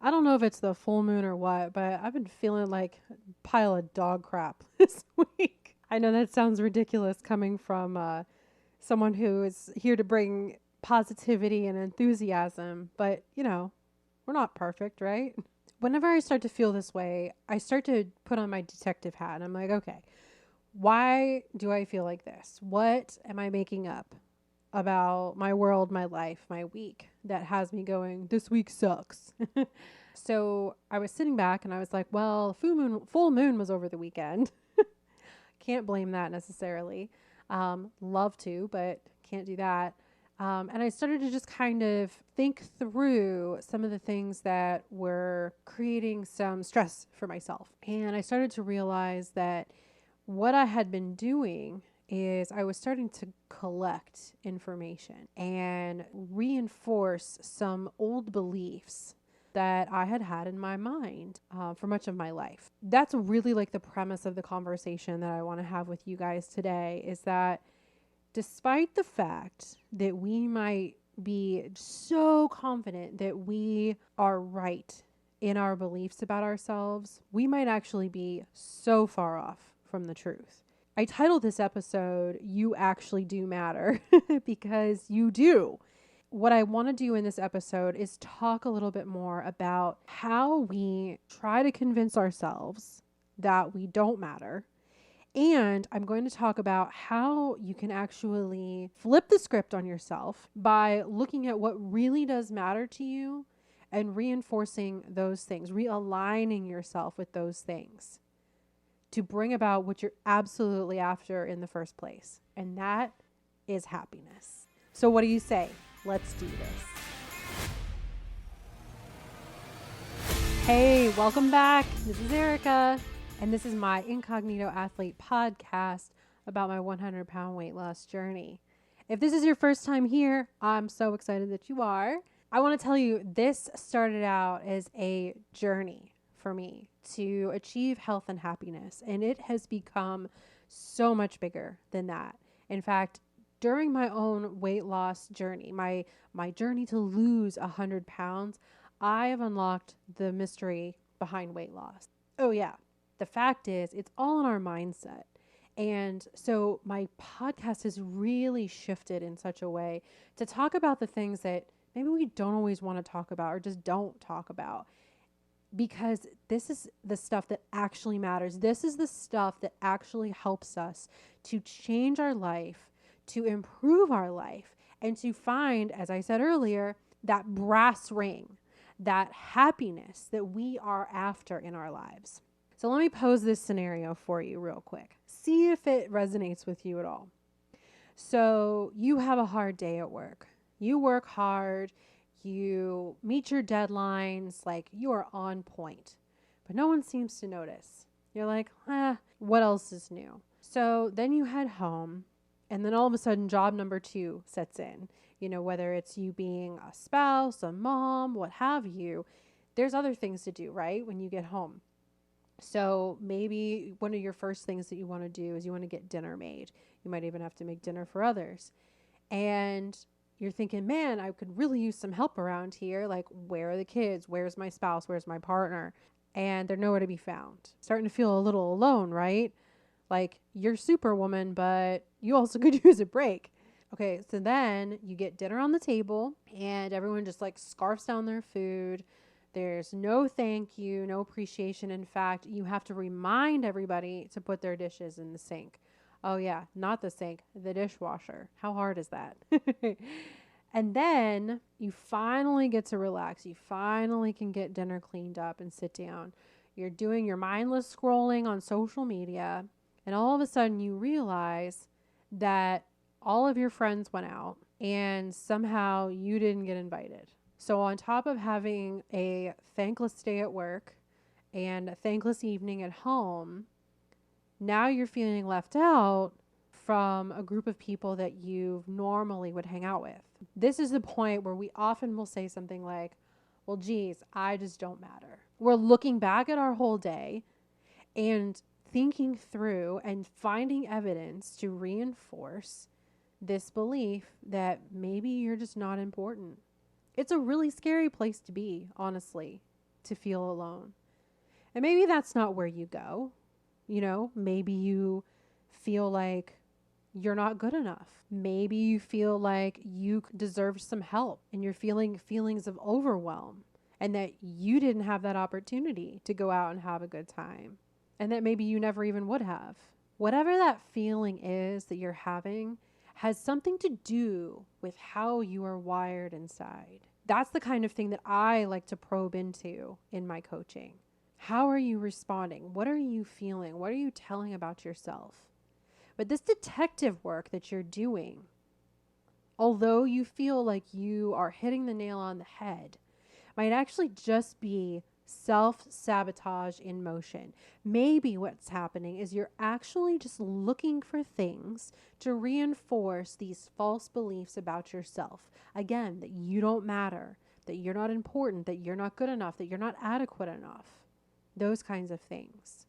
I don't know if it's the full moon or what, but I've been feeling like a pile of dog crap this week. I know that sounds ridiculous coming from someone who is here to bring positivity and enthusiasm, but we're not perfect, right? Whenever I start to feel this way, I start to put on my detective hat and I'm like, okay, why do I feel like this? What am I making up about my world, my life, my week that has me going, this week sucks? So I was sitting back and I was like, well, full moon was over the weekend. Can't blame that necessarily. Love to, but can't do that. And I started to just kind of think through some of the things that were creating some stress for myself. And I started to realize that what I had been doing is I was starting to collect information and reinforce some old beliefs that I had had in my mind for much of my life. That's really like the premise of the conversation that I want to have with you guys today, is that despite the fact that we might be so confident that we are right in our beliefs about ourselves, we might actually be so far off from the truth. I titled this episode, You Actually Do Matter, because you do. What I want to do in this episode is talk a little bit more about how we try to convince ourselves that we don't matter. And I'm going to talk about how you can actually flip the script on yourself by looking at what really does matter to you and reinforcing those things, realigning yourself with those things to bring about what you're absolutely after in the first place. And that is happiness. So what do you say? Let's do this. Hey, welcome back. This is Erica, and this is my Incognito Athlete podcast about my 100-pound weight loss journey. If this is your first time here, I'm so excited that you are. I want to tell you, this started out as a journey for me to achieve health and happiness, and it has become so much bigger than that. In fact, during my own weight loss journey, my journey to lose 100 pounds, I have unlocked the mystery behind weight loss. Oh yeah, the fact is it's all in our mindset. And so my podcast has really shifted in such a way to talk about the things that maybe we don't always want to talk about or just don't talk about, because this is the stuff that actually matters. This is the stuff that actually helps us to change our life, to improve our life, and to find, as I said earlier, that brass ring, that happiness that we are after in our lives. So let me pose this scenario for you real quick. See if it resonates with you at all. So you have a hard day at work. You work hard. You meet your deadlines, like you are on point, but no one seems to notice. You're like, what else is new? So then you head home, and then all of a sudden job number 2 sets in. Whether it's you being a spouse, a mom, what have you, there's other things to do, right? When you get home. So maybe one of your first things that you want to do is you want to get dinner made. You might even have to make dinner for others. And you're thinking, man, I could really use some help around here. Like, where are the kids? Where's my spouse? Where's my partner? And they're nowhere to be found. Starting to feel a little alone, right? Like, you're Superwoman, but you also could use a break. Okay, so then you get dinner on the table and everyone just like scarfs down their food. There's no thank you, no appreciation. In fact, you have to remind everybody to put their dishes in the sink. Oh yeah, not the sink, the dishwasher. How hard is that? And then you finally get to relax. You finally can get dinner cleaned up and sit down. You're doing your mindless scrolling on social media, and all of a sudden you realize that all of your friends went out and somehow you didn't get invited. So on top of having a thankless day at work and a thankless evening at home, now you're feeling left out from a group of people that you normally would hang out with. This is the point where we often will say something like, well, geez, I just don't matter. We're looking back at our whole day and thinking through and finding evidence to reinforce this belief that maybe you're just not important. It's a really scary place to be, honestly. to feel alone. And maybe that's not where you go. Maybe you feel like you're not good enough. Maybe you feel like you deserve some help and you're feeling feelings of overwhelm and that you didn't have that opportunity to go out and have a good time and that maybe you never even would have. Whatever that feeling is that you're having has something to do with how you are wired inside. That's the kind of thing that I like to probe into in my coaching. How are you responding? What are you feeling? What are you telling about yourself? But this detective work that you're doing, although you feel like you are hitting the nail on the head, might actually just be self-sabotage in motion. Maybe what's happening is you're actually just looking for things to reinforce these false beliefs about yourself. Again, that you don't matter, that you're not important, that you're not good enough, that you're not adequate enough. Those kinds of things.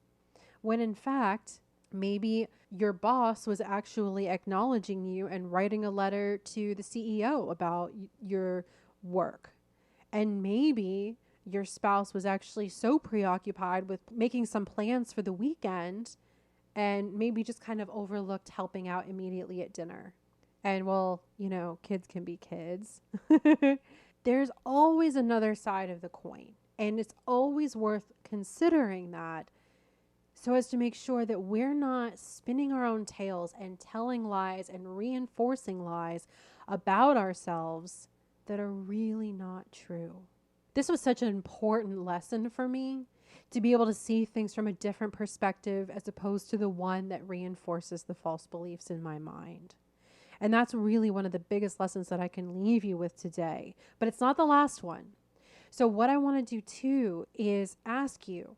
When in fact, maybe your boss was actually acknowledging you and writing a letter to the CEO about your work. And maybe your spouse was actually so preoccupied with making some plans for the weekend and maybe just kind of overlooked helping out immediately at dinner. And well, kids can be kids. There's always another side of the coin. And it's always worth considering that so as to make sure that we're not spinning our own tails and telling lies and reinforcing lies about ourselves that are really not true. This was such an important lesson for me to be able to see things from a different perspective as opposed to the one that reinforces the false beliefs in my mind. And that's really one of the biggest lessons that I can leave you with today. But it's not the last one. So what I want to do too is ask you,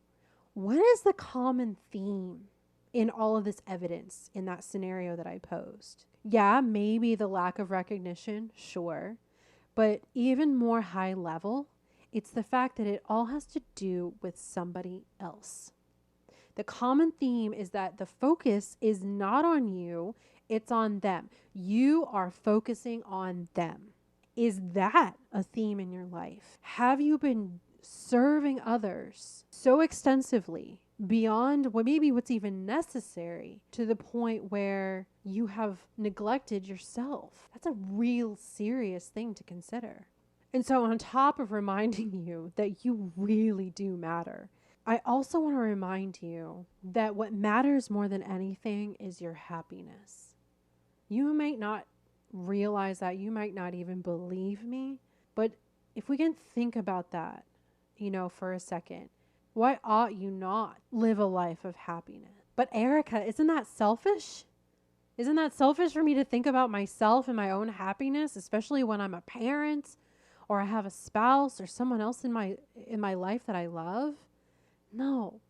what is the common theme in all of this evidence in that scenario that I posed? Yeah, maybe the lack of recognition, sure. But even more high level, it's the fact that it all has to do with somebody else. The common theme is that the focus is not on you, it's on them. You are focusing on them. Is that a theme in your life? Have you been serving others so extensively beyond what's even necessary to the point where you have neglected yourself? That's a real serious thing to consider. And so on top of reminding you that you really do matter, I also want to remind you that what matters more than anything is your happiness. You might not realize that, you might not even believe me, but if we can think about that, for a second, why ought you not live a life of happiness? But Erica, isn't that selfish? Isn't that selfish for me to think about myself and my own happiness, especially when I'm a parent or I have a spouse or someone else in my life that I love? No.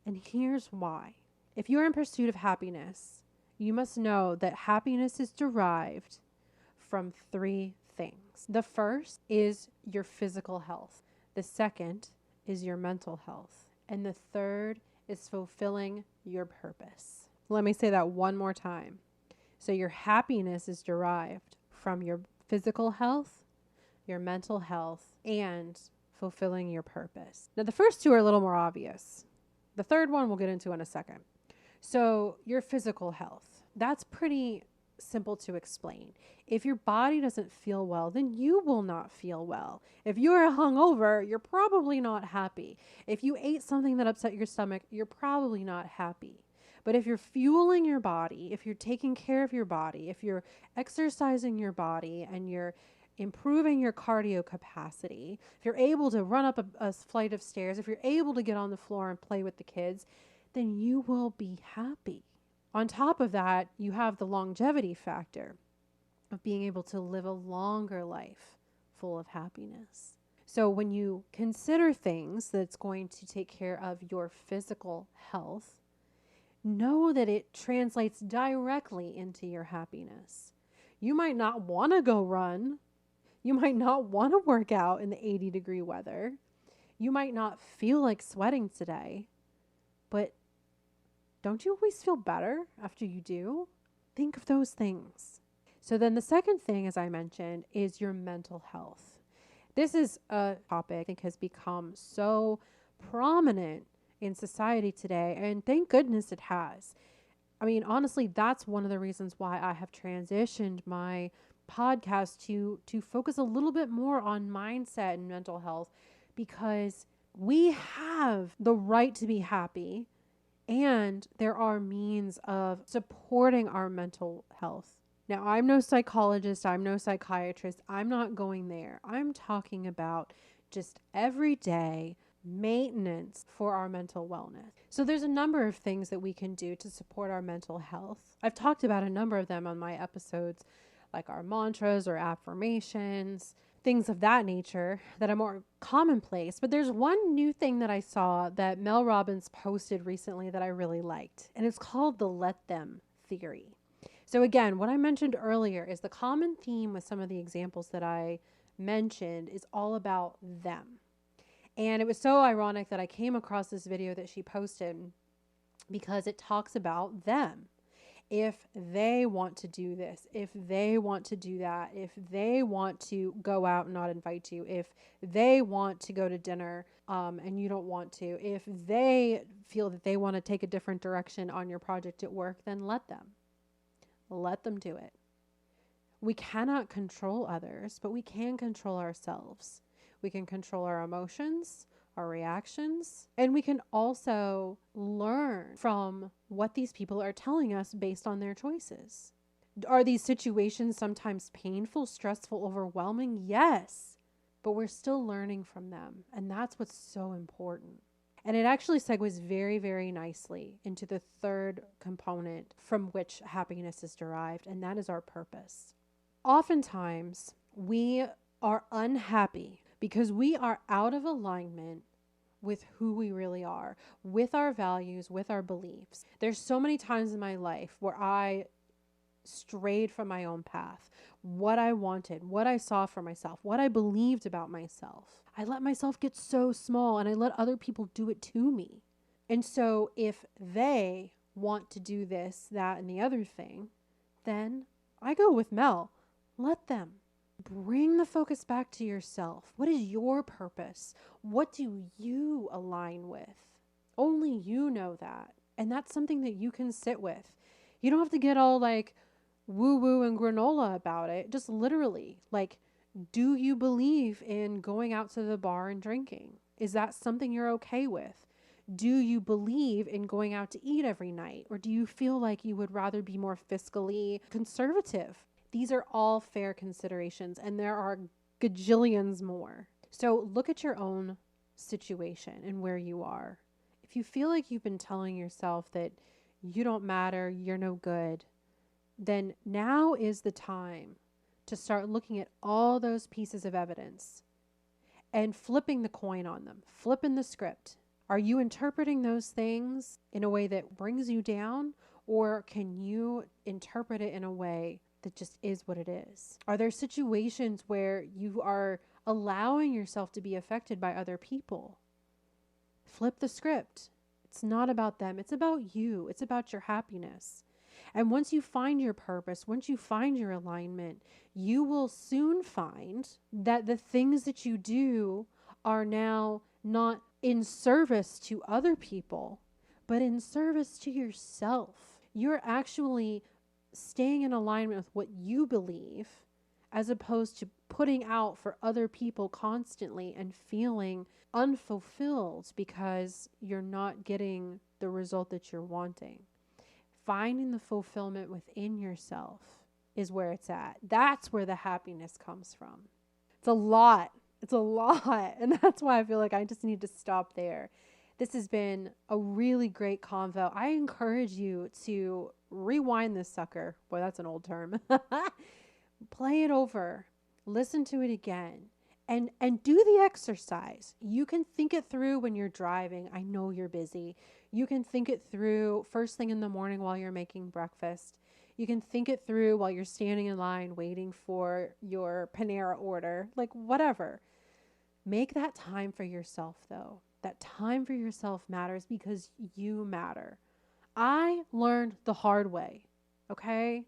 And here's why. If you're in pursuit of happiness, you must know that happiness is derived from three things. The first is your physical health. The second is your mental health. And the third is fulfilling your purpose. Let me say that one more time. So your happiness is derived from your physical health, your mental health, and fulfilling your purpose. Now, the first two are a little more obvious. The third one we'll get into in a second. So your physical health, that's pretty simple to explain. If your body doesn't feel well, then you will not feel well. If you are hungover, you're probably not happy. If you ate something that upset your stomach, you're probably not happy. But if you're fueling your body, if you're taking care of your body, if you're exercising your body and you're improving your cardio capacity, if you're able to run up a flight of stairs, if you're able to get on the floor and play with the kids, then you will be happy. On top of that, you have the longevity factor of being able to live a longer life full of happiness. So when you consider things that's going to take care of your physical health, know that it translates directly into your happiness. You might not want to go run. You might not want to work out in the 80-degree weather. You might not feel like sweating today, but don't you always feel better after you do? Think of those things. So then the second thing, as I mentioned, is your mental health. This is a topic I think has become so prominent in society today, and thank goodness it has. I mean, honestly, that's one of the reasons why I have transitioned my podcast to focus a little bit more on mindset and mental health, because we have the right to be happy, and there are means of supporting our mental health. Now, I'm no psychologist, I'm no psychiatrist, I'm not going there. I'm talking about just everyday maintenance for our mental wellness. So there's a number of things that we can do to support our mental health. I've talked about a number of them on my episodes, like our mantras or affirmations, things of that nature that are more commonplace. But there's one new thing that I saw that Mel Robbins posted recently that I really liked, and it's called the let them theory. So again, what I mentioned earlier is the common theme with some of the examples that I mentioned is all about them. And it was so ironic that I came across this video that she posted because it talks about them. If they want to do this, if they want to do that, if they want to go out and not invite you, if they want to go to dinner and you don't want to, if they feel that they want to take a different direction on your project at work, then let them. Let them do it. We cannot control others, but we can control ourselves. We can control our emotions, our reactions, and we can also learn from what these people are telling us based on their choices. Are these situations sometimes painful, stressful, overwhelming? Yes, but we're still learning from them, and that's what's so important. And it actually segues very, very nicely into the third component from which happiness is derived, and that is our purpose. Oftentimes, we are unhappy because we are out of alignment with who we really are, with our values, with our beliefs. There's so many times in my life where I strayed from my own path, what I wanted, what I saw for myself, what I believed about myself. I let myself get so small and I let other people do it to me. And so if they want to do this, that, and the other thing, then I go with Mel. Let them. Bring the focus back to yourself. What is your purpose? What do you align with? Only you know that. And that's something that you can sit with. You don't have to get all like woo-woo and granola about it. Just literally, like, do you believe in going out to the bar and drinking? Is that something you're okay with? Do you believe in going out to eat every night? Or do you feel like you would rather be more fiscally conservative? These are all fair considerations, and there are gajillions more. So look at your own situation and where you are. If you feel like you've been telling yourself that you don't matter, you're no good, then now is the time to start looking at all those pieces of evidence and flipping the coin on them, flipping the script. Are you interpreting those things in a way that brings you down, or can you interpret it in a way that just is what it is? Are there situations where you are allowing yourself to be affected by other people? Flip the script. It's not about them. It's about you. It's about your happiness. And once you find your purpose, once you find your alignment, you will soon find that the things that you do are now not in service to other people, but in service to yourself. You're actually staying in alignment with what you believe, as opposed to putting out for other people constantly and feeling unfulfilled because you're not getting the result that you're wanting. Finding the fulfillment within yourself is where it's at. That's where the happiness comes from. It's a lot. It's a lot. And that's why I feel like I just need to stop there. This has been a really great convo. I encourage you to rewind this sucker. Boy, that's an old term. Play it over. Listen to it again. And do the exercise. You can think it through when you're driving. I know you're busy. You can think it through first thing in the morning while you're making breakfast. You can think it through while you're standing in line waiting for your Panera order. Like, whatever. Make that time for yourself, though. That time for yourself matters because you matter. I learned the hard way, okay?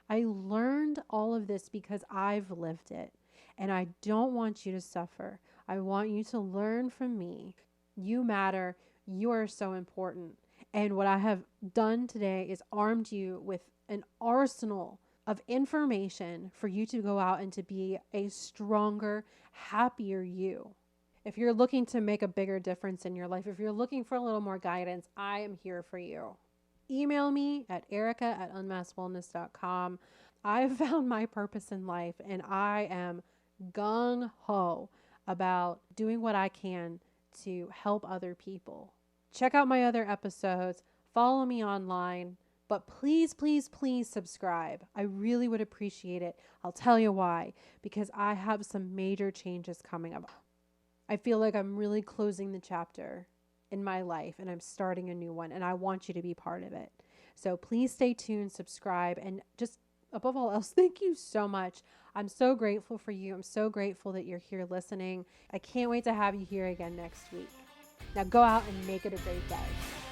I learned all of this because I've lived it. And I don't want you to suffer. I want you to learn from me. You matter. You are so important. And what I have done today is armed you with an arsenal of information for you to go out and to be a stronger, happier you. If you're looking to make a bigger difference in your life, if you're looking for a little more guidance, I am here for you. Email me at erica@unmaskedwellness.com. I've found my purpose in life and I am gung-ho about doing what I can to help other people. Check out my other episodes. Follow me online. But please, please, please subscribe. I really would appreciate it. I'll tell you why. Because I have some major changes coming up. I feel like I'm really closing the chapter in my life and I'm starting a new one. And I want you to be part of it. So please stay tuned, subscribe, and just above all else, thank you so much. I'm so grateful for you. I'm so grateful that you're here listening. I can't wait to have you here again next week. Now go out and make it a great day.